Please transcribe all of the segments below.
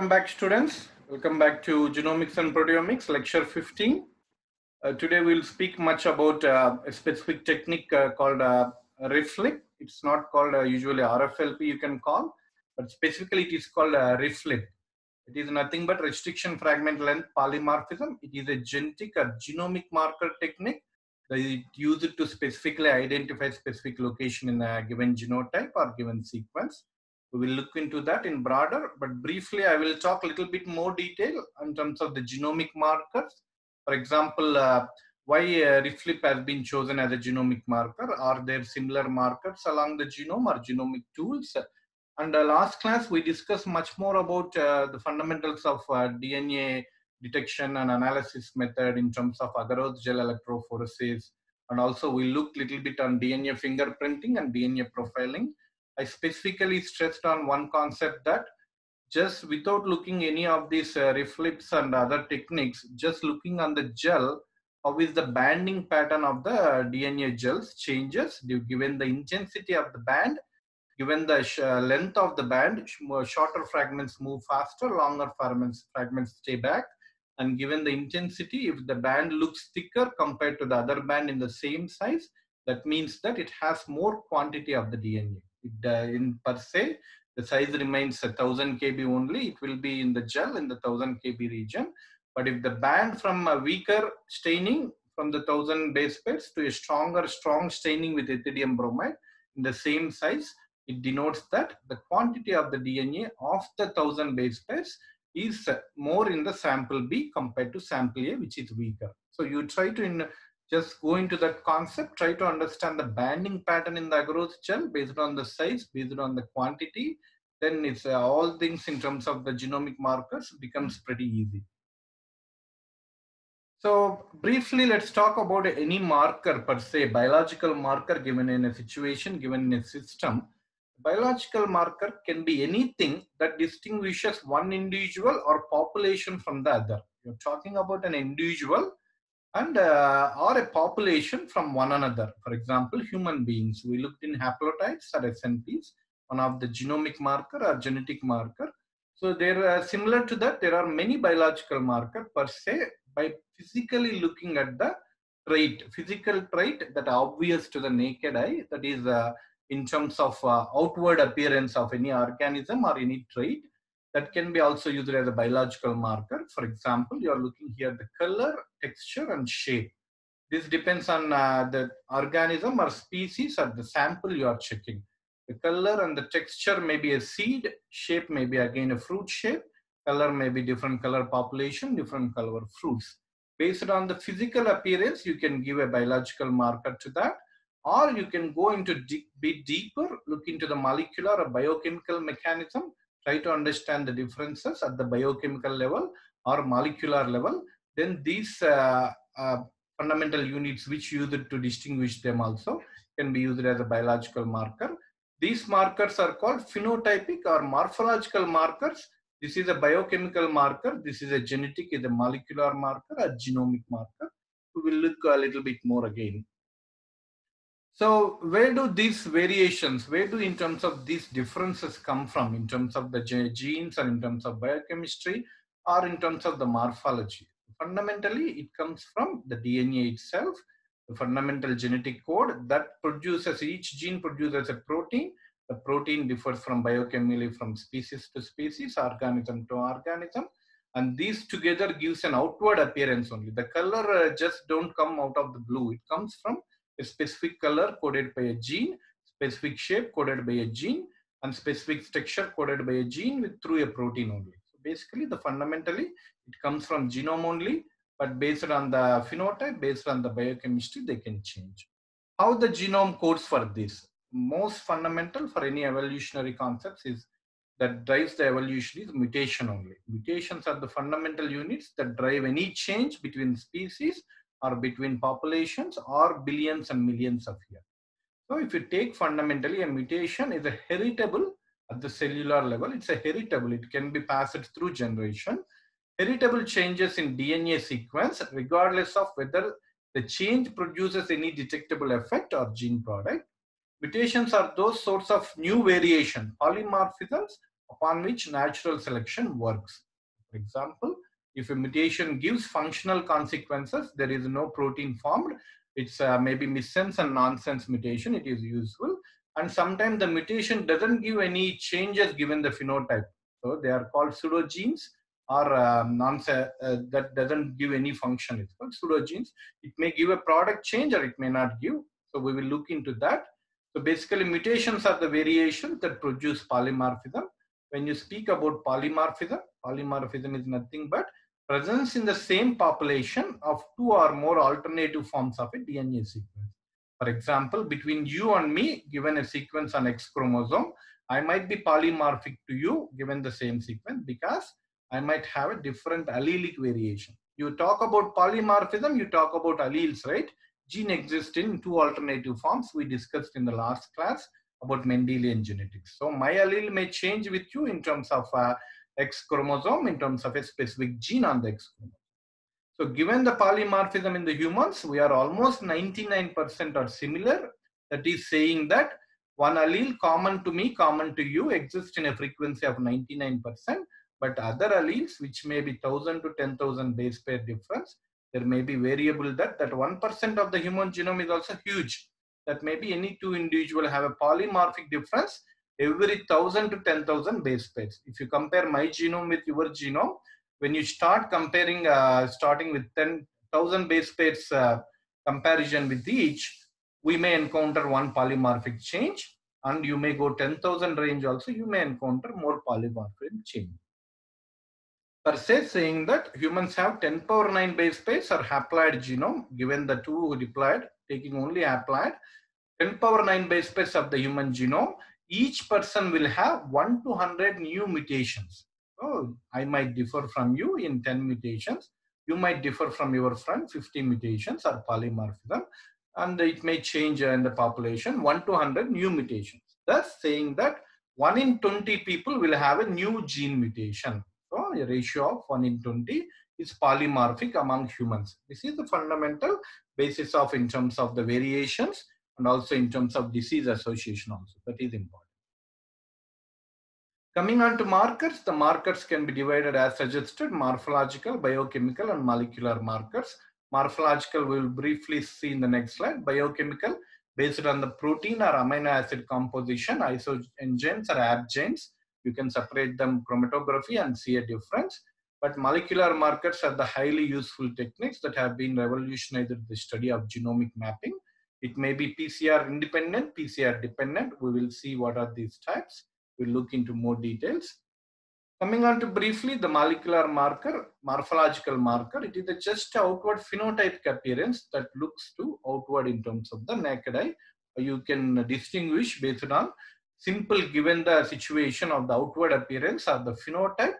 Welcome back, students. Welcome back to Genomics and Proteomics, lecture 15. Today we'll speak much about a specific technique called RIFLIP. It's not called usually RFLP you can call, but specifically it is called RIFLIP. It is nothing but restriction fragment length polymorphism. It is a genetic or genomic marker technique that is used to specifically identify specific location in a given genotype or given sequence. We will look into that in broader, but briefly I will talk a little bit more detail in terms of the genomic markers. For example, why RIFLIP has been chosen as a genomic marker. Are there similar markers along the genome or genomic tools? And last class, we discussed much more about the fundamentals of DNA detection and analysis method in terms of agarose gel electrophoresis. And also we looked a little bit on DNA fingerprinting and DNA profiling. I specifically stressed on one concept that just without looking any of these RIFLIPs and other techniques, just looking on the gel, how is the banding pattern of the DNA gels changes given the intensity of the band. Given the length of the band, shorter fragments move faster, longer fragments stay back. And given the intensity, if the band looks thicker compared to the other band in the same size, that means that it has more quantity of the DNA. In per se, the size remains 1000 kb only. It will be in the gel in the 1000 kb region. But if the band from a weaker staining from the 1000 base pairs to a strong staining with ethidium bromide in the same size, it denotes that the quantity of the DNA of the 1000 base pairs is more in the sample B compared to sample A, which is weaker. So you try to just go into that concept, try to understand the banding pattern in the agarose gel based on the size, based on the quantity. Then it's all things in terms of the genomic markers becomes pretty easy. So briefly, let's talk about any marker per se, biological marker given in a situation, given in a system. Biological marker can be anything that distinguishes one individual or population from the other. You're talking about an individual and or a population from one another. For example, human beings. We looked in haplotypes or SNPs, one of the genomic marker or genetic marker. So they're similar to that. There are many biological marker per se by physically looking at the trait, physical trait that are obvious to the naked eye. That is in terms of outward appearance of any organism or any trait that can be also used as a biological marker. For example, you are looking here the color, texture, and shape. This depends on the organism or species or the sample you are checking. The color and the texture may be a seed, shape may be again a fruit shape, color may be different color population, different color fruits. Based on the physical appearance, you can give a biological marker to that, or you can go into bit deeper, look into the molecular or biochemical mechanism, try to understand the differences at the biochemical level or molecular level. Then these fundamental units which use it to distinguish them also can be used as a biological marker. These markers are called phenotypic or morphological markers. This is a biochemical marker. This is a genetic, is a molecular marker, a genomic marker. We will look a little bit more again. So where do these variations, where do in terms of these differences come from in terms of the genes or in terms of biochemistry or in terms of the morphology? Fundamentally, it comes from the DNA itself, the fundamental genetic code that produces, each gene produces a protein. The protein differs from biochemically from species to species, organism to organism. And these together gives an outward appearance only. The color just don't come out of the blue. It comes from a specific color coded by a gene, specific shape coded by a gene, and specific texture coded by a gene through a protein only. So basically, fundamentally, it comes from genome only, but based on the phenotype, based on the biochemistry, they can change. How the genome codes for this? Most fundamental for any evolutionary concepts is that drives the evolution is mutation only. Mutations are the fundamental units that drive any change between species or between populations or billions and millions of years. So if you take fundamentally, a mutation is a heritable at the cellular level. It's a heritable. It can be passed through generation. Heritable changes in DNA sequence regardless of whether the change produces any detectable effect or gene product. Mutations are those sorts of new variation, polymorphisms upon which natural selection works. For example, if a mutation gives functional consequences, there is no protein formed. It's maybe missense and nonsense mutation. It is useful. And sometimes the mutation doesn't give any changes given the phenotype. So they are called pseudogenes or that doesn't give any function. It's called pseudogenes. It may give a product change or it may not give. So we will look into that. So basically mutations are the variations that produce polymorphism. When you speak about polymorphism, polymorphism is nothing but presence in the same population of two or more alternative forms of a DNA sequence. For example, between you and me, given a sequence on X chromosome, I might be polymorphic to you given the same sequence because I might have a different allelic variation. You talk about polymorphism, you talk about alleles, right? Gene exists in two alternative forms we discussed in the last class about Mendelian genetics. So my allele may change with you in terms of X chromosome, in terms of a specific gene on the X chromosome. So given the polymorphism in the humans, we are almost 99% are similar. That is saying that one allele common to me, common to you exists in a frequency of 99%, but other alleles which may be 1000 to 10,000 base pair difference, there may be variable that 1% of the human genome is also huge. That maybe any two individuals have a polymorphic difference every 1000 to 10,000 base pairs. If you compare my genome with your genome, when you start comparing, starting with 10,000 base pairs comparison with each, we may encounter one polymorphic change, and you may go 10,000 range also, you may encounter more polymorphic change. Per se, saying that humans have 10 power 9 base pairs or haploid genome, given the two diploid, taking only haploid, 10 power 9 base pairs of the human genome, each person will have 1 to 100 new mutations. So I might differ from you in 10 mutations. You might differ from your friend 50 mutations or polymorphism, and it may change in the population 1 to 100 new mutations. Thus saying that 1 in 20 people will have a new gene mutation. So a ratio of 1 in 20 is polymorphic among humans. This is the fundamental basis of in terms of the variations and also in terms of disease association also. That is important. Coming on to markers, the markers can be divided as suggested: morphological, biochemical, and molecular markers. Morphological we will briefly see in the next slide. Biochemical, based on the protein or amino acid composition, isogenes or abgenes. You can separate them chromatography and see a difference. But molecular markers are the highly useful techniques that have been revolutionized the study of genomic mapping. It may be PCR independent, PCR dependent. We will see what are these types. We'll look into more details. Coming on to briefly the molecular marker, morphological marker, it is a just outward phenotypic appearance that looks to outward in terms of the naked eye. You can distinguish based on simple given the situation of the outward appearance or the phenotype,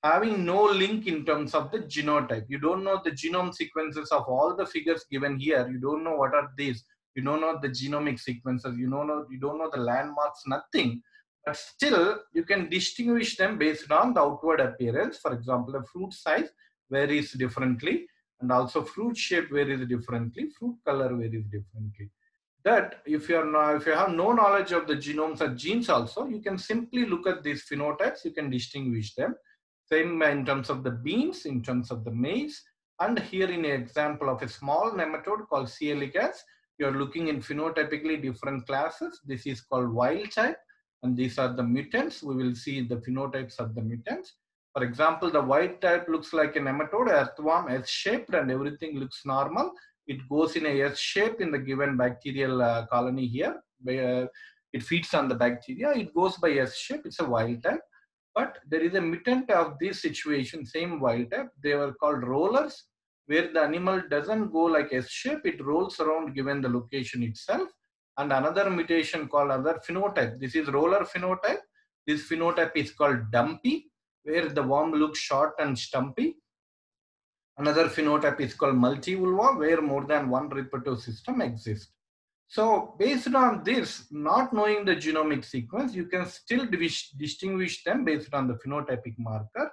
having no link in terms of the genotype. You don't know the genome sequences of all the figures given here. You don't know what are these. You don't know the genomic sequences. You don't know the landmarks, nothing. But still, you can distinguish them based on the outward appearance. For example, the fruit size varies differently, and also fruit shape varies differently, fruit color varies differently. That if you have no knowledge of the genomes or genes also, you can simply look at these phenotypes, you can distinguish them. Same in terms of the beans, in terms of the maize, and here in an example of a small nematode called C. elegans, you are looking in phenotypically different classes. This is called wild type, and these are the mutants. We will see the phenotypes of the mutants. For example, the wild type looks like a nematode, earthworm, S-shaped, and everything looks normal. It goes in a S shape in the given bacterial colony here. It feeds on the bacteria. It goes by S shape. It's a wild type. But there is a mutant of this situation, same wild type. They were called rollers, where the animal doesn't go like S shape. It rolls around given the location itself. And another mutation called other phenotype. This is roller phenotype. This phenotype is called dumpy, where the worm looks short and stumpy. Another phenotype is called multivulva, where more than one reproductive system exists. So based on this, not knowing the genomic sequence, you can still distinguish them based on the phenotypic marker.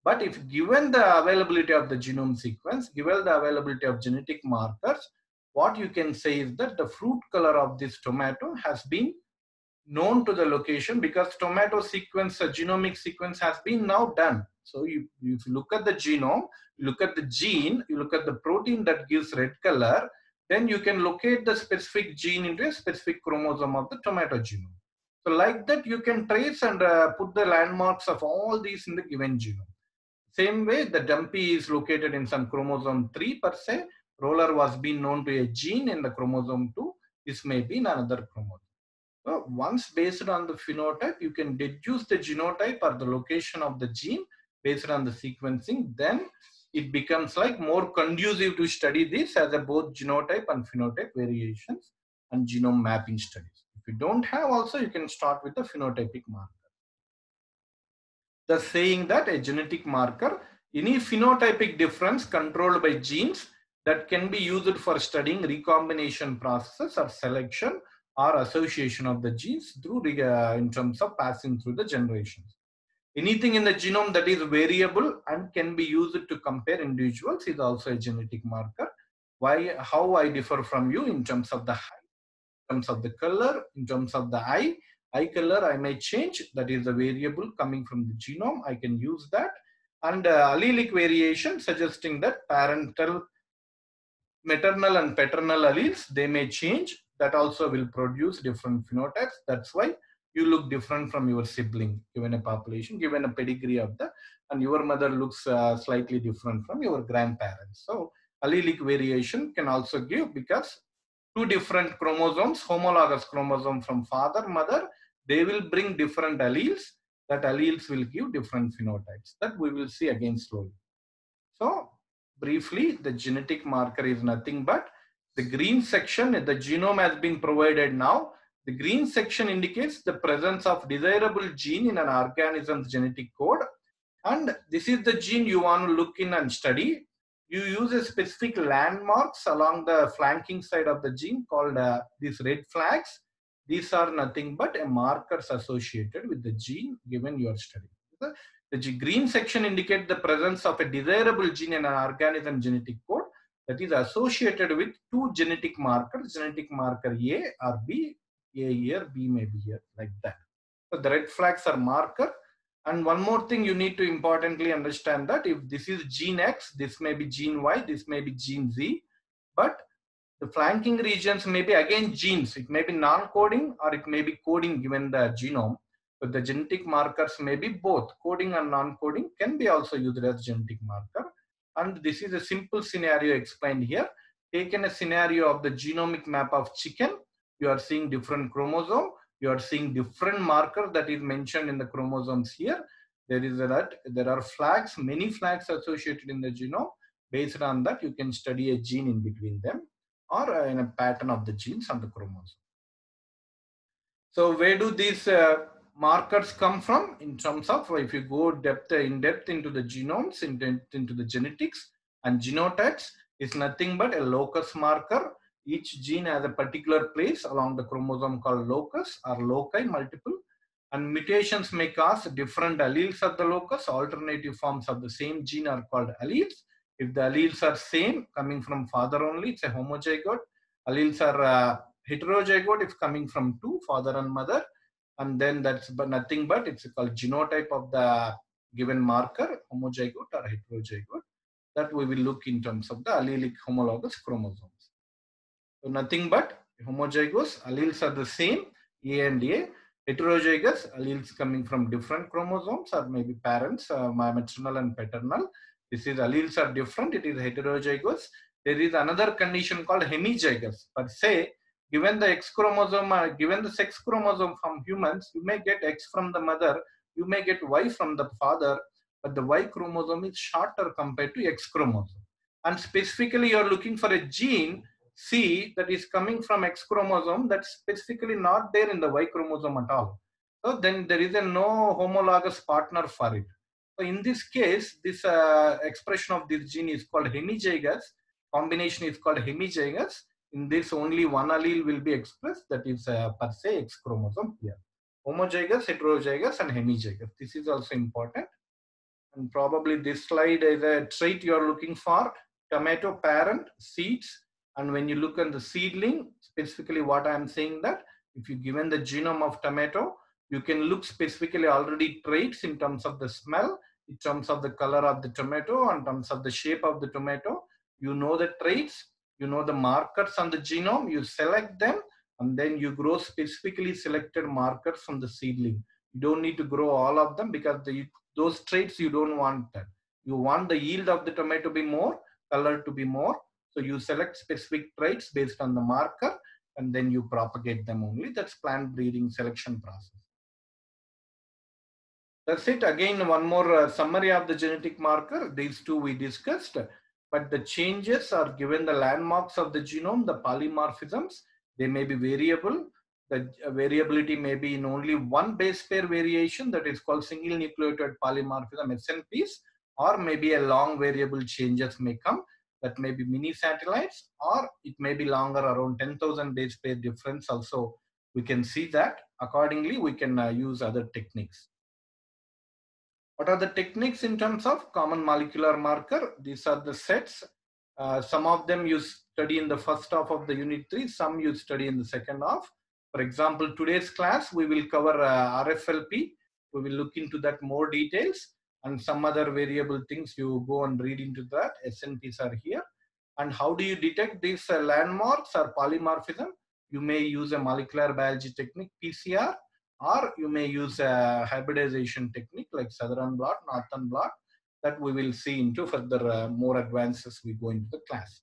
But if given the availability of the genome sequence, given the availability of genetic markers, what you can say is that the fruit color of this tomato has been known to the location, because tomato sequence, genomic sequence has been now done. So if you look at the genome, you look at the gene, you look at the protein that gives red color, then you can locate the specific gene into a specific chromosome of the tomato genome. So like that, you can trace and put the landmarks of all these in the given genome. Same way, the dumpy is located in some chromosome 3 per se. Roller was being known to a gene in the chromosome 2. This may be in another chromosome. So once based on the phenotype, you can deduce the genotype or the location of the gene based on the sequencing. Then it becomes like more conducive to study this as a both genotype and phenotype variations and genome mapping studies. If you don't have also, you can start with the phenotypic marker. Thus saying that a genetic marker, any phenotypic difference controlled by genes that can be used for studying recombination processes or selection or association of the genes through in terms of passing through the generations. Anything in the genome that is variable and can be used to compare individuals is also a genetic marker. Why? How I differ from you in terms of the height, in terms of the color, in terms of the eye color I may change, that is a variable coming from the genome, I can use that. And allelic variation suggesting that parental, maternal and paternal alleles, they may change, that also will produce different phenotypes. That's why you look different from your sibling given a population, given a pedigree of the, and your mother looks slightly different from your grandparents. So allelic variation can also give, because two different chromosomes, homologous chromosome from father, mother, they will bring different alleles. That alleles will give different phenotypes. That we will see again slowly. So briefly, the genetic marker is nothing but the green section. The genome has been provided now. The green section indicates the presence of desirable gene in an organism's genetic code. And this is the gene you want to look in and study. You use a specific landmarks along the flanking side of the gene called these red flags. These are nothing but a markers associated with the gene given your study. The green section indicates the presence of a desirable gene in an organism genetic code that is associated with two genetic markers, genetic marker A or B, A here, B may be here, like that. So the red flags are marker. And one more thing you need to importantly understand, that if this is gene X, this may be gene Y, this may be gene Z, but the flanking regions may be again genes. It may be non-coding or it may be coding given the genome. But the genetic markers may be both coding and non-coding, can be also used as genetic marker. And this is a simple scenario explained here. Taken a scenario of the genomic map of chicken. You are seeing different chromosome. You are seeing different marker that is mentioned in the chromosomes here. There are flags, many flags associated in the genome. Based on that, you can study a gene in between them, or in a pattern of the genes on the chromosome. So where do these markers come from? In terms of, if you go in depth into the genomes, into the genetics and genotypes, is nothing but a locus marker. Each gene has a particular place along the chromosome called locus or loci, multiple. And mutations may cause different alleles of the locus. Alternative forms of the same gene are called alleles. If the alleles are same, coming from father only, it's a homozygote. Alleles are heterozygote if coming from two, father and mother. And then that's nothing but it's called genotype of the given marker, homozygote or heterozygote. That we will look in terms of the allelic homologous chromosomes. So nothing but homozygous, alleles are the same, A and A. Heterozygous, alleles coming from different chromosomes or maybe parents, maternal and paternal. This is alleles are different, it is heterozygous. There is another condition called hemizygous. Per se, given the X chromosome, given the sex chromosome from humans, you may get X from the mother, you may get Y from the father, but the Y chromosome is shorter compared to X chromosome. And specifically, you are looking for a gene C that is coming from X chromosome that's specifically not there in the Y chromosome at all. So then there is a no homologous partner for it. So in this case, this expression of this gene is called hemizygous. Combination is called hemizygous. In this, only one allele will be expressed, that is per se X chromosome here. Homozygous, heterozygous, and hemizygous. This is also important. And probably this slide is a trait you are looking for. Tomato parent, seeds. And when you look at the seedling, specifically what I am saying that If you given the genome of tomato, you can look specifically already traits in terms of the smell, in terms of the color of the tomato, in terms of the shape of the tomato. You know the traits, you know the markers on the genome, you select them, and then you grow specifically selected markers from the seedling. You don't need to grow all of them because those traits you don't want that. You want the yield of the tomato to be more, color to be more. So you select specific traits based on the marker, and then you propagate them only. That's plant breeding selection process. That's it. Again, one more summary of the genetic marker. These two we discussed, but the changes are given the landmarks of the genome, the polymorphisms. They may be variable. The variability may be in only one base pair variation, that is called single nucleotide polymorphism, SNPs, or maybe a long variable changes may come. That may be mini satellites, or it may be longer, around 10,000 base pair difference. Also, we can see that. Accordingly, we can use other techniques. What are the techniques in terms of common molecular marker? These are the sets. Some of them you study in the first half of the unit 3, some you study in the second half. For example, today's class, we will cover RFLP. We will look into that more details, and some other variable things you go and read into that. SNPs are here. And how do you detect these landmarks or polymorphism? You may use a molecular biology technique, PCR, or you may use a hybridization technique like southern blot, northern blot, that we will see into further more advances we go into the class.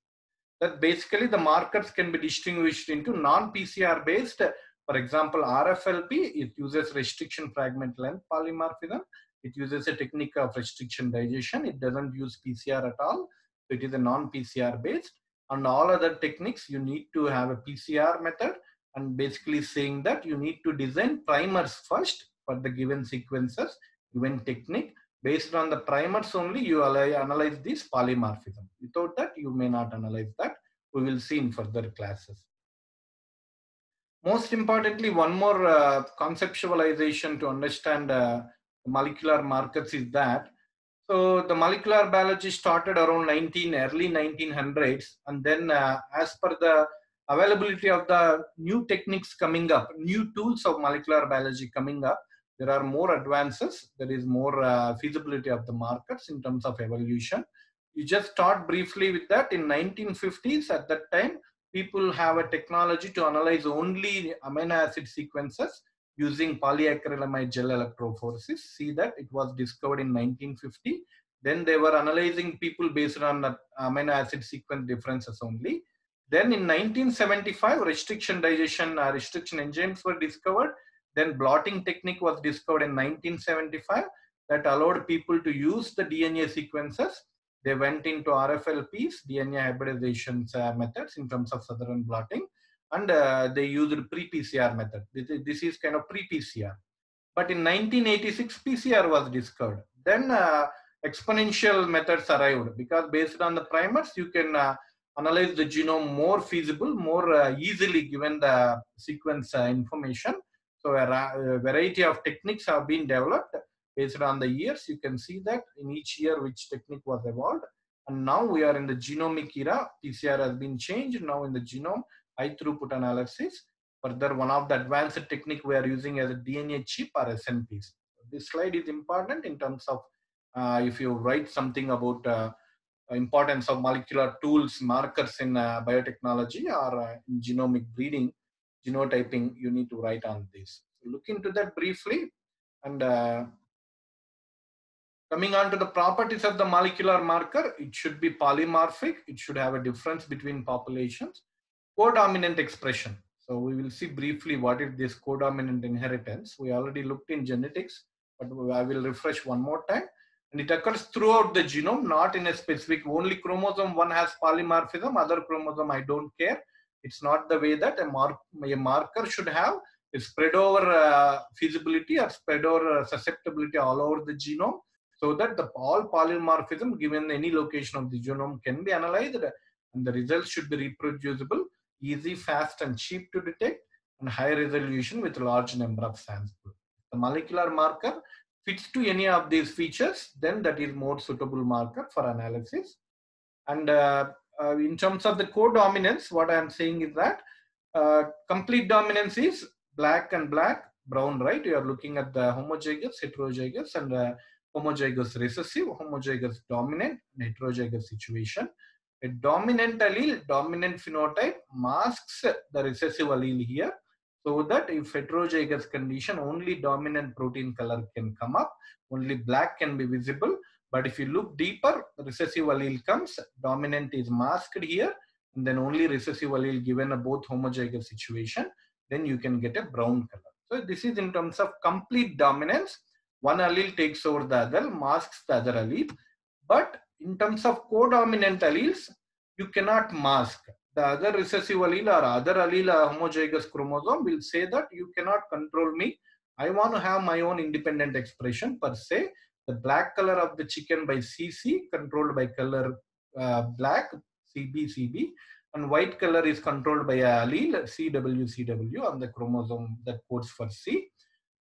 That basically the markers can be distinguished into non-PCR based. For example, RFLP, it uses restriction fragment length polymorphism. It uses a technique of restriction digestion. It doesn't use PCR at all. So it is a non-PCR based. And all other techniques, you need to have a PCR method, and basically saying that you need to design primers first for the given sequences, given technique. Based on the primers only, you analyze this polymorphism. Without that, you may not analyze that. We will see in further classes. Most importantly, one more conceptualization to understand molecular markers is that, so the molecular biology started around early 1900s, and then as per the availability of the new techniques coming up, new tools of molecular biology coming up, there are more advances. There is more feasibility of the markers in terms of evolution. You just start briefly with that. In 1950s, at that time, people have a technology to analyze only amino acid sequences using polyacrylamide gel electrophoresis. See that it was discovered in 1950. Then they were analyzing people based on amino acid sequence differences only. Then in 1975, restriction digestion, restriction enzymes were discovered. Then blotting technique was discovered in 1975 that allowed people to use the DNA sequences. They went into RFLPs, DNA hybridization methods in terms of southern blotting, and they used pre-PCR method. This is kind of pre-PCR. But in 1986, PCR was discovered. Then exponential methods arrived, because based on the primers, you can analyze the genome more feasible, more easily given the sequence information. So a variety of techniques have been developed based on the years. You can see that in each year which technique was evolved. And now we are in the genomic era. PCR has been changed. Now in the genome, high throughput analysis. Further, one of the advanced technique we are using as a DNA chip or SNPs. This slide is important in terms of if you write something about importance of molecular tools, markers in biotechnology or in genomic breeding, genotyping, you need to write on this. So look into that briefly. And coming on to the properties of the molecular marker, it should be polymorphic. It should have a difference between populations. Codominant expression. So we will see briefly what is this codominant inheritance. We already looked in genetics, but I will refresh one more time. And it occurs throughout the genome, not in a specific, only chromosome 1 has polymorphism, other chromosome I don't care. It's not the way that a marker should have. It's spread over feasibility or spread over susceptibility all over the genome, so that all polymorphism given any location of the genome can be analyzed, and the results should be reproducible, easy, fast, and cheap to detect, and high resolution with large number of samples. The molecular marker fits to any of these features, then that is more suitable marker for analysis. And in terms of the codominance, what I am saying is that complete dominance is black and black, brown, right? You are looking at the homozygous, heterozygous, and homozygous recessive, homozygous dominant, and heterozygous situation. A dominant allele, dominant phenotype masks the recessive allele here, so that if heterozygous condition, only dominant protein color can come up, only black can be visible. But if you look deeper, recessive allele comes, dominant is masked here, and then only recessive allele given a both homozygous situation, then you can get a brown color. So this is in terms of complete dominance. One allele takes over the other, masks the other allele. But in terms of codominant alleles, you cannot mask. The other recessive allele or other allele homozygous chromosome will say that you cannot control me. I want to have my own independent expression per se. The black color of the chicken by CC controlled by color black CB, and white color is controlled by a allele CW on the chromosome that codes for C.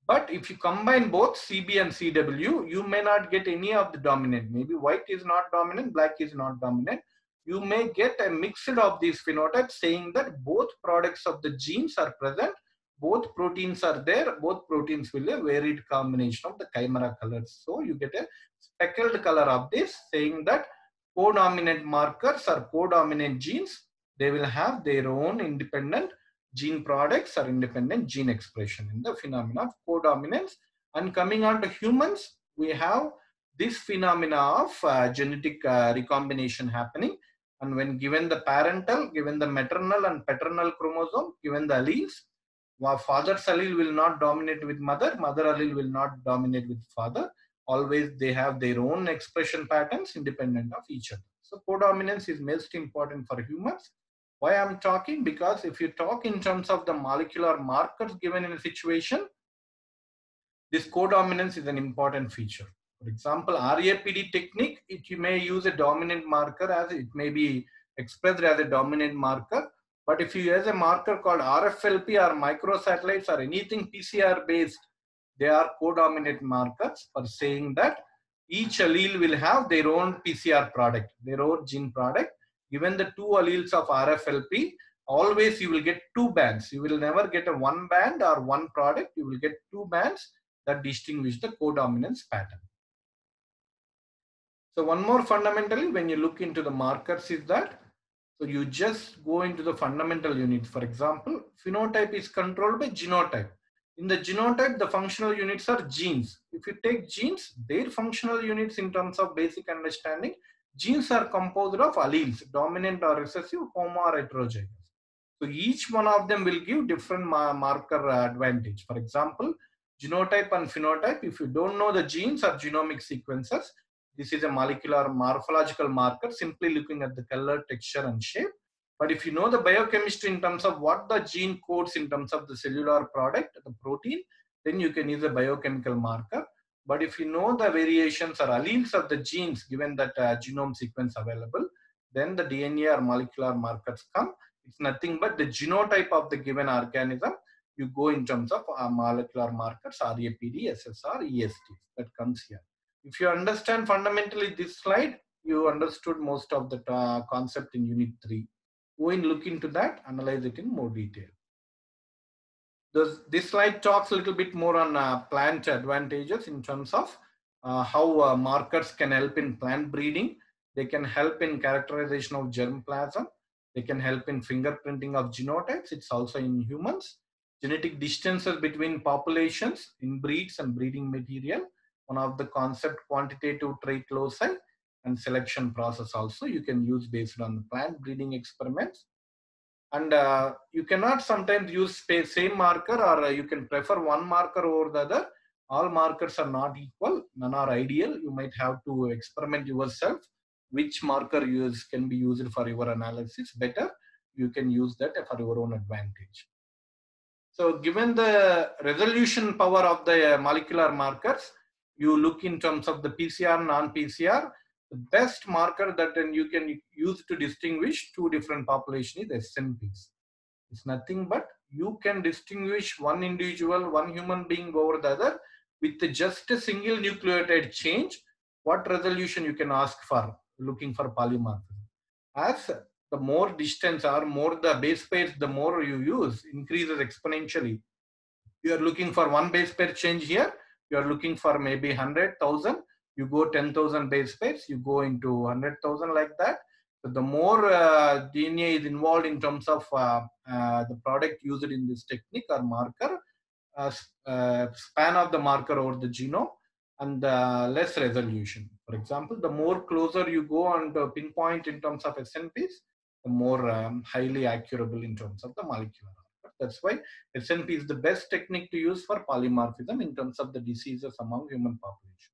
But if you combine both CB and CW, you may not get any of the dominant. Maybe white is not dominant, black is not dominant. You may get a mixture of these phenotypes saying that both products of the genes are present, both proteins are there, both proteins will have varied combination of the chimera colors. So you get a speckled color of this saying that codominant markers or codominant genes, they will have their own independent gene products or independent gene expression in the phenomena of codominance. And coming on to humans, we have this phenomena of genetic recombination happening. And when given the parental, given the maternal and paternal chromosome, given the alleles, father's allele will not dominate with mother, mother allele will not dominate with father. Always they have their own expression patterns independent of each other. So codominance is most important for humans. Why I'm talking? Because if you talk in terms of the molecular markers given in a situation, this codominance is an important feature. For example, RAPD technique, you may use a dominant marker as it may be expressed as a dominant marker. But if you use a marker called RFLP or microsatellites or anything PCR based, they are codominant markers for saying that each allele will have their own PCR product, their own gene product. Given the two alleles of RFLP, always you will get two bands. You will never get a one band or one product. You will get two bands that distinguish the codominance pattern. So one more fundamentally, when you look into the markers is that, so you just go into the fundamental units. For example, phenotype is controlled by genotype. In the genotype, the functional units are genes. If you take genes, their functional units in terms of basic understanding, genes are composed of alleles, dominant or recessive, homo or heterozygous. So each one of them will give different marker advantage. For example, genotype and phenotype, if you don't know the genes or genomic sequences, this is a molecular morphological marker, simply looking at the color, texture, and shape. But if you know the biochemistry in terms of what the gene codes in terms of the cellular product, the protein, then you can use a biochemical marker. But if you know the variations or alleles of the genes given that genome sequence available, then the DNA or molecular markers come. It's nothing but the genotype of the given organism. You go in terms of molecular markers, RAPD, SSR, EST, that comes here. If you understand fundamentally this slide, you understood most of the concept in Unit 3. Go and look into that, analyze it in more detail. This slide talks a little bit more on plant advantages in terms of how markers can help in plant breeding. They can help in characterization of germplasm. They can help in fingerprinting of genotypes. It's also in humans. Genetic distances between populations, inbreeds and breeding material. One of the concept quantitative trait loci and selection process also you can use based on the plant breeding experiments. And you cannot sometimes use same marker, or you can prefer one marker over the other. All markers are not equal, none are ideal. You might have to experiment yourself which marker can be used for your analysis better. You can use that for your own advantage. So given the resolution power of the molecular markers, you look in terms of the PCR, non-PCR, the best marker that then you can use to distinguish two different populations is SNPs. It's nothing but you can distinguish one individual, one human being over the other with just a single nucleotide change. What resolution you can ask for looking for polymorphism? As the more distance or more the base pairs, the more you use, increases exponentially. You are looking for one base pair change here. You are looking for maybe 100,000. You go 10,000 base pairs. You go into 100,000 like that. So the more DNA is involved in terms of the product used in this technique or marker, span of the marker over the genome, and less resolution. For example, the more closer you go and pinpoint in terms of SNPs, the more highly accurable in terms of the molecular marker. That's why SNP is the best technique to use for polymorphism in terms of the diseases among human population.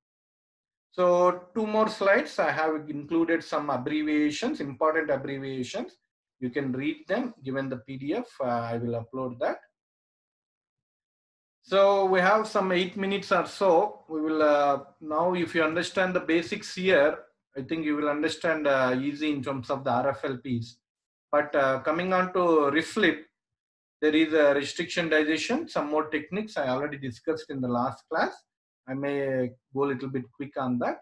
So 2 more slides. I have included some abbreviations, important abbreviations. You can read them given the PDF. I will upload that. So we have some 8 minutes or so. We will now, if you understand the basics here, I think you will understand easy in terms of the RFLPs. But coming on to RefLip, there is a restriction digestion, some more techniques I already discussed in the last class. I may go a little bit quick on that.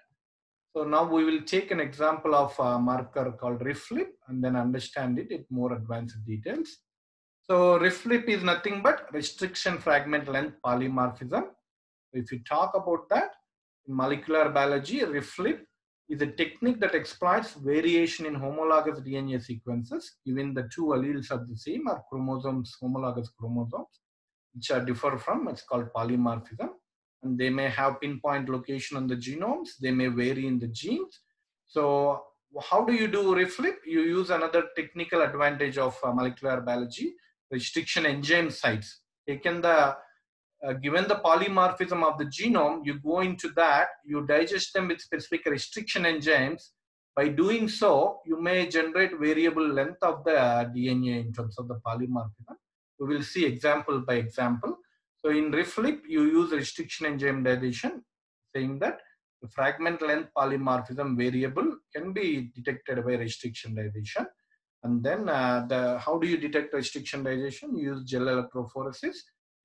So now we will take an example of a marker called RefLip and then understand it in more advanced details. So RefLip is nothing but restriction fragment length polymorphism. If you talk about that, in molecular biology, RefLip is a technique that exploits variation in homologous DNA sequences, given the 2 alleles of the same or chromosomes, homologous chromosomes, which are differ from, it's called polymorphism. And they may have pinpoint location on the genomes, they may vary in the genes. So how do you do RefLip? You use another technical advantage of molecular biology, restriction enzyme sites. Taken the given the polymorphism of the genome, you go into that, you digest them with specific restriction enzymes. By doing so, you may generate variable length of the DNA in terms of the polymorphism. We will see example by example. So in RefLip, you use restriction enzyme digestion, saying that the fragment length polymorphism variable can be detected by restriction digestion. And then how do you detect restriction digestion? You use gel electrophoresis.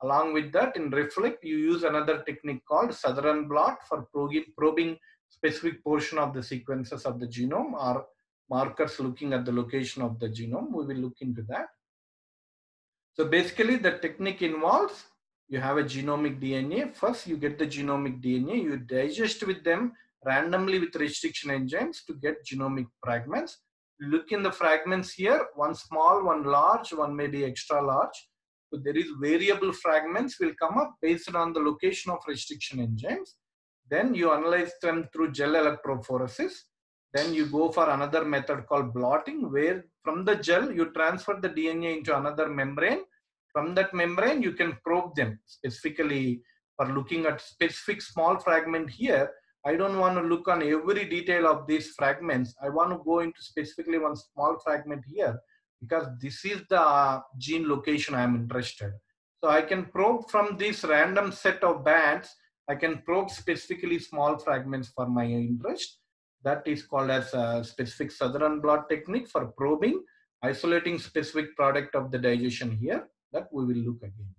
Along with that, in RefLip, you use another technique called Sutherland blot for probing specific portion of the sequences of the genome or markers looking at the location of the genome. We will look into that. So basically, the technique involves you have a genomic DNA. First, you get the genomic DNA. You digest with them randomly with restriction enzymes to get genomic fragments. Look in the fragments here, one small, one large, one may be extra large. So there is variable fragments will come up based on the location of restriction enzymes. Then you analyze them through gel electrophoresis. Then you go for another method called blotting, where from the gel you transfer the DNA into another membrane. From that membrane, you can probe them specifically for looking at specific small fragment here. I don't want to look on every detail of these fragments. I want to go into specifically one small fragment here because this is the gene location I am interested. So I can probe from this random set of bands. I can probe specifically small fragments for my interest. That is called as a specific Sutherland blot technique for probing, isolating specific product of the digestion here. That we will look again.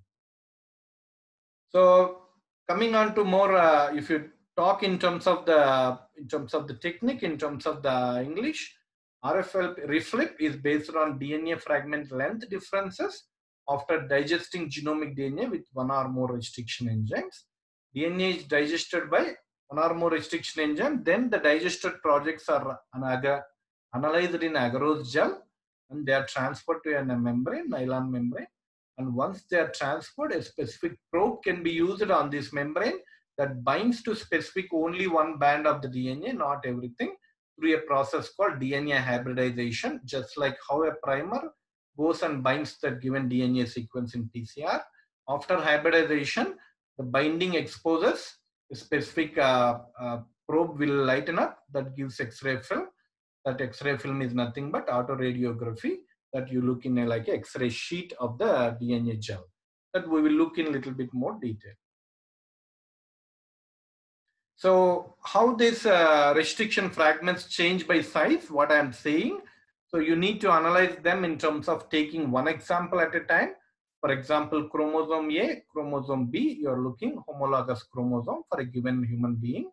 So coming on to more, if you talk in terms of the technique, in terms of the English, RefLip is based on DNA fragment length differences after digesting genomic DNA with one or more restriction enzymes. DNA is digested by one or more restriction enzyme, then the digested projects are analyzed in agarose gel and they are transferred to a membrane, nylon membrane. And once they are transferred, a specific probe can be used on this membrane that binds to specific only one band of the DNA, not everything, through a process called DNA hybridization, just like how a primer goes and binds the given DNA sequence in PCR. After hybridization, the binding exposes a specific probe will lighten up that gives X-ray film. That X-ray film is nothing but autoradiography that you look in like an X-ray sheet of the DNA gel. That we will look in a little bit more detail. So how these restriction fragments change by size, what I am saying. So you need to analyze them in terms of taking one example at a time. For example, chromosome A, chromosome B, you are looking homologous chromosome for a given human being.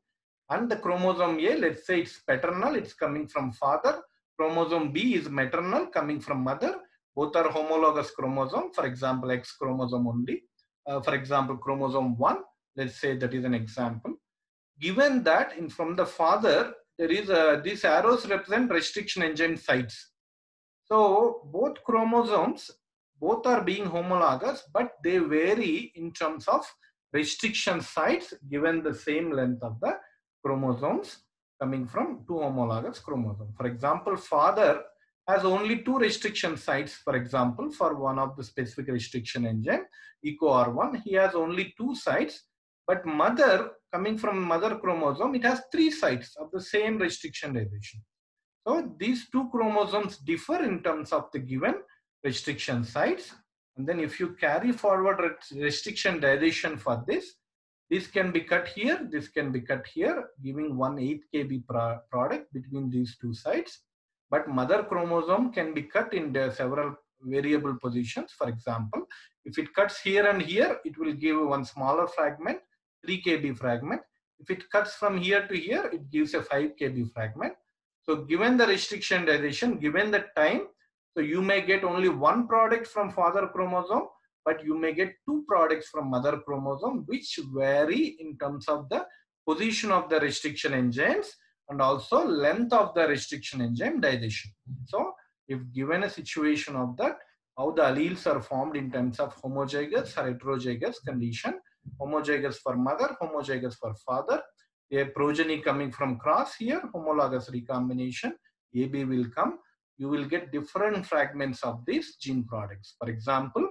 And the chromosome A, let's say it's paternal, it's coming from father. Chromosome B is maternal, coming from mother. Both are homologous chromosome, for example, X chromosome only. for example, chromosome 1, let's say that is an example. Given that from the father, there is these arrows represent restriction enzyme sites. So both chromosomes, both are being homologous, but they vary in terms of restriction sites given the same length of the chromosomes coming from two homologous chromosomes. For example, father has only two restriction sites, for example, for one of the specific restriction enzyme, EcoR1, he has only two sites, but mother, coming from mother chromosome, it has three sites of the same restriction division. So these two chromosomes differ in terms of the given restriction sites. And then if you carry forward restriction dilatation for this can be cut here, this can be cut here, giving 1 8 kb product between these two sites. But mother chromosome can be cut in several variable positions. For example, if it cuts here and here, it will give one smaller fragment, 3 kb fragment. If it cuts from here to here, it gives a 5 kb fragment. So given the restriction dilatation, given the time, so you may get only one product from father chromosome, but you may get two products from mother chromosome, which vary in terms of the position of the restriction enzymes and also length of the restriction enzyme dilatation. So if given a situation of that, how the alleles are formed in terms of homozygous or heterozygous condition, homozygous for mother, homozygous for father, a progeny coming from cross here, homologous recombination, AB will come, you will get different fragments of these gene products. For example,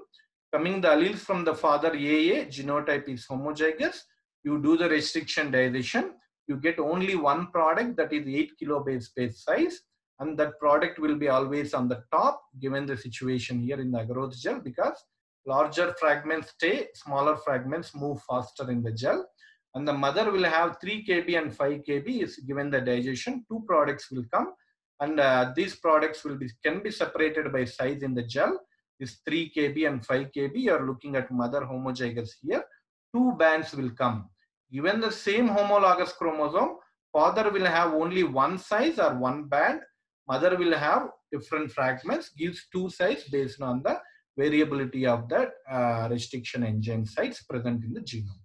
coming the alleles from the father AA, genotype is homozygous, you do the restriction dilatation, you get only one product that is 8 kilobase space size, and that product will be always on the top given the situation here in the agarose gel, because larger fragments stay, smaller fragments move faster in the gel. And the mother will have 3 kb and 5 kb is given the digestion, two products will come, and these products can be separated by size in the gel. This 3 kb and 5 kb, you are looking at mother homozygous here, two bands will come. Given the same homologous chromosome, father will have only one size or one band, mother will have different fragments, gives two sides based on the variability of that restriction enzyme sites present in the genome.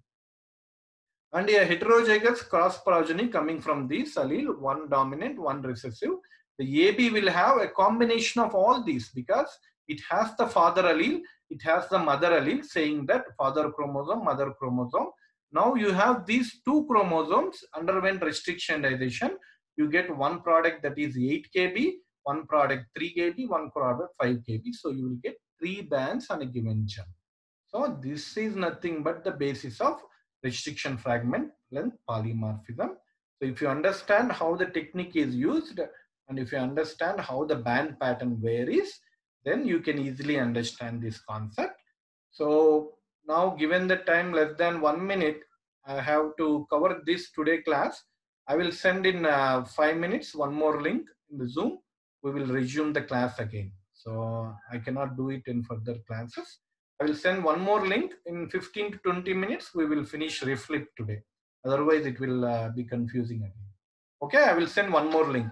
And a heterozygous cross progeny coming from these allele, one dominant, one recessive. The AB will have a combination of all these because it has the father allele, it has the mother allele, saying that father chromosome, mother chromosome. Now you have these two chromosomes underwent restriction dilatation. You get one product that is 8 kb, one product 3 kb, one product 5 kb. So you will get 3 bands on a given gel. So this is nothing but the basis of restriction fragment length polymorphism. So if you understand how the technique is used and if you understand how the band pattern varies, then you can easily understand this concept. So now given the time less than 1 minute, I have to cover this today class. I will send in 5 minutes, one more link in the Zoom. We will resume the class again. So I cannot do it in further classes. I will send one more link in 15 to 20 minutes. We will finish reflip today. Otherwise, it will be confusing again. Okay, I will send one more link.